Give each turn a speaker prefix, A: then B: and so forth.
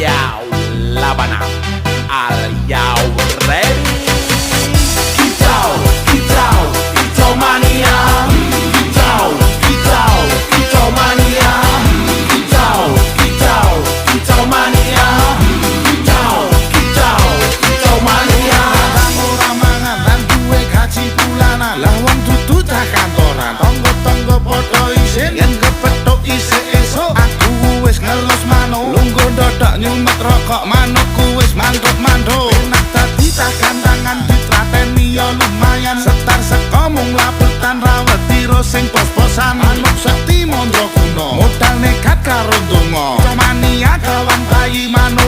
A: Yo, Labana, are you ready? Kicau, kicau, kicau mania. Kicau, kicau, kicau mania. Kicau, kicau, kicau mania. Kicau, kicau, kicau mania.
B: Ora mangan lan duwe gaji bulanan. Lah wong dudu tak kantoran. Tonggo-tonggo padha isin yen kepethuk isih esuk. Aku wis ngelus manuk. Lungguh dodok nyumet rokok manukku wis manduk-manduk. Enak dadi tak gantangan ditrateni ya lumayan. Setar seko mung laputan rawet tiro sing pos-posan. Manuk sekti mondro kuno. Modal nekat karo donga. Mania kawan bayi manuk